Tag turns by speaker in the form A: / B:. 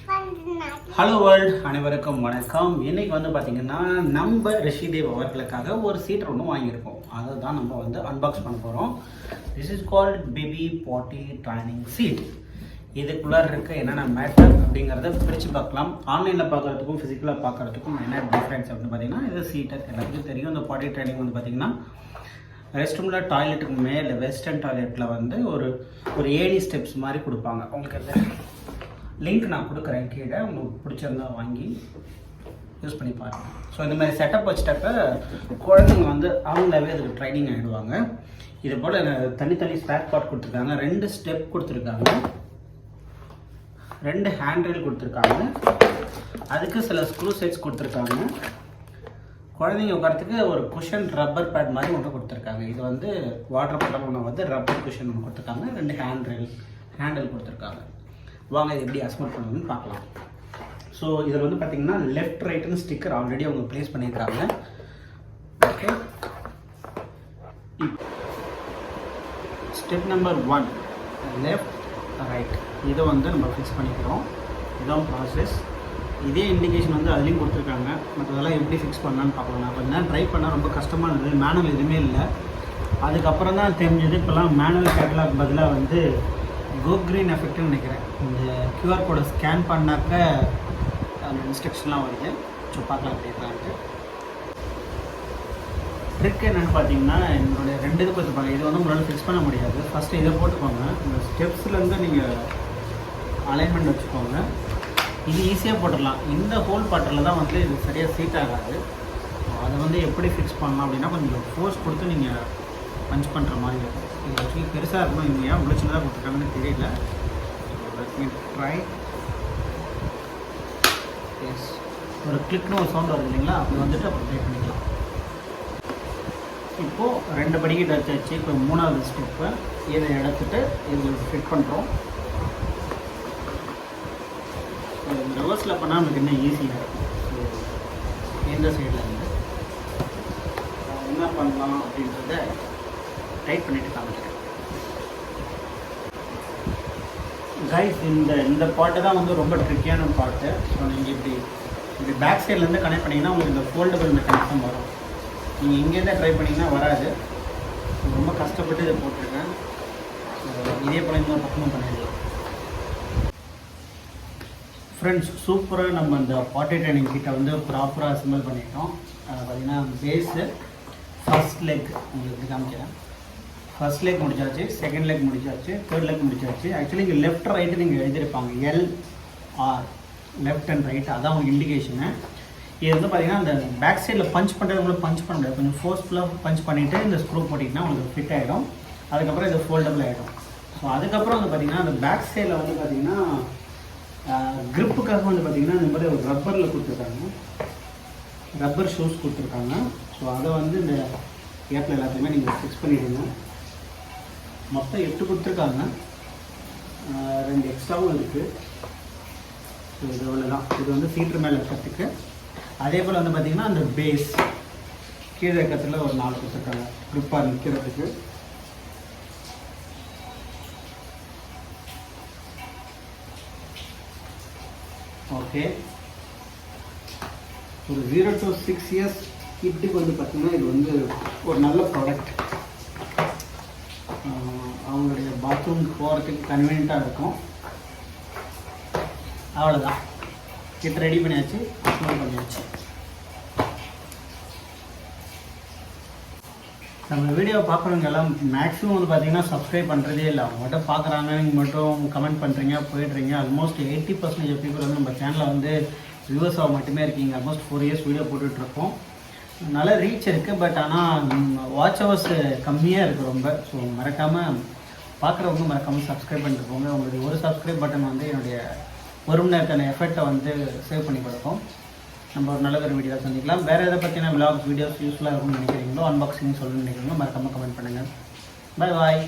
A: Hello world, அனைவருக்கும் வணக்கம். இன்னைக்கு வந்து பார்த்தீங்கன்னா நம்ம ரிஷிதேவ் அவர்களுக்காக ஒரு சீட் ஒன்று வாங்கியிருக்கோம். அதை தான் நம்ம வந்து அன்பாக்ஸ் பண்ண போகிறோம். திஸ் இஸ் கால்ட் பேபி பாட்டி ட்ரைனிங் சீட். இதுக்குள்ளே இருக்க என்னென்ன மேட்டர் அப்படிங்கிறத பிரித்து பார்க்கலாம். ஆன்லைனில் பார்க்குறதுக்கும் ஃபிசிக்கலாக பார்க்குறதுக்கும் என்ன டிஃப்ரென்ஸ் அப்படின்னு பார்த்தீங்கன்னா, இது சீட்டை எல்லாத்துக்கும் தெரியும். இந்த பாட்டி ட்ரைனிங் வந்து பார்த்தீங்கன்னா ரெஸ்ட் ரூமில் டாய்லெட்டுக்கு மேலே வெஸ்டர்ன் டாய்லெட்டில் வந்து ஒரு ஏணி ஸ்டெப்ஸ் மாதிரி கொடுப்பாங்க. உங்களுக்கு அந்த லிங்க் நான் கொடுக்குறேன் கீழே, உங்களுக்கு பிடிச்சிருந்தா வாங்கி யூஸ் பண்ணி பாருங்கள். ஸோ இந்த மாதிரி செட்டப் வச்சுட்டாக்க குழந்தைங்க வந்து அவங்களாவே அதுக்கு ட்ரைனிங் ஆகிடுவாங்க. இது போல் தனித்தனி ஸ்பேர் பார்ட் கொடுத்துருக்காங்க, 2 ஸ்டெப் கொடுத்துருக்காங்க, 2 ஹேண்ட்ரெயில் கொடுத்துருக்காங்க, அதுக்கு சில ஸ்க்ரூ செட்ஸ் கொடுத்துருக்காங்க. குழந்தைங்க உட்காரத்துக்கு ஒரு குஷன் ரப்பர் பேட் மாதிரி ஒன்று கொடுத்துருக்காங்க. இது வந்து வாட்டர் பாட்டில் ஒன்று வந்து ரப்பர் குஷன் ஒன்று கொடுத்துருக்காங்க, 2 ஹேண்டில் கொடுத்துருக்காங்க. வாங்க இது எப்படி அசம்பிள் பண்ணணும்னு பார்க்கலாம். ஸோ இதில் வந்து பார்த்தீங்கன்னா லெஃப்ட் ரைட்டுன்னு ஸ்டிக்கர் ஆல்ரெடி அவங்க ப்ளேஸ் பண்ணியிருக்காங்க. Okay, step number 1 left right, இதை வந்து நம்ம ஃபிக்ஸ் பண்ணிக்கிறோம். இதுதான் ப்ராசஸ். இதே இண்டிகேஷன் வந்து அதுலேயும் கொடுத்துருக்காங்க. மற்றதெல்லாம் எப்படி ஃபிக்ஸ் பண்ணலான்னு பார்க்கலாம். நான் கொஞ்சம் நேரம் ட்ரை பண்ணால் ரொம்ப கஷ்டமாக இருந்தது. மேனுவல் எதுவுமே இல்லை. அதுக்கப்புறம் தான் தெரிஞ்சது இப்போலாம் மேனுவல் கேட்டலாக் பதிலாக வந்து கோ க்ரீன் எஃபெக்ட்னு நினைக்கிறேன். இந்த கியூஆர் கோடை ஸ்கேன் பண்ணாக்க அந்த இன்ஸ்ட்ரக்ஷன்லாம் வருது. ஸோ பார்க்கலாம் அப்படின்ட்டு. ட்ரிக் என்னென்னு பார்த்தீங்கன்னா, என்னுடைய 2 இது கொடுத்துருப்பாங்க. இது வந்து உங்களால் ஃபிக்ஸ் பண்ண முடியாது. ஃபஸ்ட்டு இதை போட்டுக்கோங்க. இந்த ஸ்டெப்ஸ்லேருந்து நீங்கள் அலைன்மெண்ட் வச்சுக்கோங்க. இது ஈஸியாக போட்டுடலாம். இந்த ஹோல் பாட்டில் தான் வந்து இது சரியாக சீட் ஆகாது. அதை வந்து எப்படி ஃபிக்ஸ் பண்ணலாம் அப்படின்னா, கொஞ்சம் ஃபோர்ஸ் கொடுத்து நீங்கள் பஞ்ச் பண்ணுற மாதிரி இருக்கும். இது ஆக்சுவலி பெருசாக இருக்கணும். இங்கே ஏன் இவ்வளோ சின்னதாக கொடுத்துருக்காங்கன்னு தெரியல. ட்ரை எஸ், ஒரு கிளிக்னு ஒரு சவுண்ட் வருது இல்லைங்களா, அப்படி வந்துட்டு அப்படி ட்ரை பண்ணிக்கலாம். இப்போது 2 படிக்கிட்டு வச்சாச்சு. இப்போ 3வது ஸ்டெப்பை இதை எடுத்துகிட்டு இது ஃபிட் பண்ணுறோம். ரிவர்ஸில் பண்ணால் நமக்கு இன்னும் ஈஸியாக இருக்கும். ஸோ எந்த சைடில் இருந்து என்ன பண்ணலாம் அப்படின்றத டைட் பண்ணிவிட்டு காமிக்கிறேன். கைஸ், இந்த பாட்டு தான் வந்து ரொம்ப ட்ரிக்கியான பாட்டு. ஸோ நீங்கள் இப்படி பேக் சைட்லேருந்து கனெக்ட் பண்ணிங்கன்னா உங்களுக்கு இந்த ஃபோல்டபுள் மெக்கானிசம் வரும். நீங்கள் இங்கேருந்தே ட்ரை பண்ணிங்கன்னா வராது. ரொம்ப கஷ்டப்பட்டு இதை போட்டிருக்கேன். இதே போல் இன்னொரு பக்கமும் பண்ணிடலாம். ஃப்ரெண்ட்ஸ், சூப்பராக நம்ம இந்த பாட்டி ட்ரைனிங் கிட்ட வந்து ப்ராப்பராக அசம்பிள் பண்ணிட்டோம். பார்த்திங்கன்னா பேஸு ஃபர்ஸ்ட் லெக் உங்களுக்கு காமிக்கிறேன். ஃபர்ஸ்ட் லெக் முடிச்சாச்சு, செகண்ட் லெக் முடிச்சாச்சு, தேர்ட் லெக் முடிச்சாச்சு. ஆக்சுவலி இங்கே லெஃப்ட் ரைட்டு நீங்கள் எழுதியிருப்பாங்க, LR லெஃப்ட் அண்ட் ரைட், அதான் உங்களுக்கு இண்டிகேஷனு. இது வந்து பார்த்திங்கன்னா அந்த பேக் சைடில் பஞ்ச் பண்ணுறது உங்களுக்கு பஞ்ச் பண்ண முடியாது. கொஞ்சம் ஃபோர்ஸ்ஃபுல்லாக பஞ்ச் பண்ணிவிட்டு இந்த ஸ்க்ரூ போட்டிங்கன்னா உங்களுக்கு ஃபிட் ஆகிடும். அதுக்கப்புறம் இது ஃபோல்டபுள் ஆகிடும். ஸோ அதுக்கப்புறம் வந்து பார்த்திங்கன்னா அந்த பேக் சைடில் வந்து பார்த்திங்கன்னா க்ரிப்புக்காக வந்து பார்த்திங்கன்னா இந்த மாதிரி ஒரு ரப்பரில் கொடுத்துருக்காங்க, ரப்பர் ஷூஸ் கொடுத்துருக்காங்க. ஸோ அதை வந்து இந்த கேப்பில் எல்லாத்தையுமே நீங்கள் ஃபிக்ஸ் பண்ணிவிடுங்க. மொத்தம் 8 கொடுத்துருக்காங்க, 2 எக்ஸ்ட்ராவும் இருக்குது. ஸோ இது அவ்வளோதான். இது வந்து சீட்ரு மேலே இருக்கிறதுக்கு. அதே போல் வந்து பார்த்திங்கன்னா அந்த பேஸ் கீழே இருக்கிறதுல ஒரு 4 கொடுத்துருக்காங்க க்ரிப்பாக நிற்கிறதுக்கு. ஓகே, ஒரு 0 to 6 years கிட்டுக்கு வந்து பார்த்திங்கன்னா இது வந்து ஒரு நல்ல ப்ராடக்ட். அவங்களுடைய பாத்ரூம் போகிறதுக்கு கன்வீனியண்ட்டாக இருக்கும். அவ்வளோதான், கிட்ட ரெடி பண்ணியாச்சு, அப்லோட் பண்ணியாச்சு. நம்ம வீடியோ பார்க்குறவங்க எல்லாம் மேக்ஸிமம் வந்து பார்த்திங்கன்னா சப்ஸ்கிரைப் பண்ணுறதே இல்லை. அவங்க மட்டும் பார்க்குறாங்க, நீங்கள் மட்டும் கமெண்ட் பண்ணுறீங்க, போயிடுறீங்க. ஆல்மோஸ்ட் 80% பீப்புள் வந்து நம்ம சேனலில் வந்து வியூவர்ஸாக மட்டுமே இருக்கீங்க. ஆல்மோஸ்ட் 4 years வீடியோ போட்டுட்ருக்கோம். நல்ல ரீச் இருக்குது, பட் ஆனால் வாட்ச் ஹவர்ஸ் கம்மியாக இருக்குது ரொம்ப. ஸோ மறக்காமல் பார்க்குறவங்க மறக்காமல் சப்ஸ்கிரைப் பண்ணிட்டு போங்க. உங்களுடைய ஒரு சப்ஸ்கிரைப் பட்டன் வந்து என்னுடைய 1 மணி நேரத்தான எஃபெக்டை வந்து சேவ் பண்ணி கொடுக்கும். நம்ம ஒரு நல்ல ஒரு வீடியோ சந்திக்கலாம். வேறு எதை பற்றின விலாக்ஸ் வீடியோஸ் யூஸ்ஃபுல்லாக இருக்கும்னு நினைக்கிறீங்களோ, அன்பாக்சிங் சொல்லணும்னு நினைக்கிறீங்களோ மறக்காமல் கமெண்ட் பண்ணுங்கள். பாய் பாய்.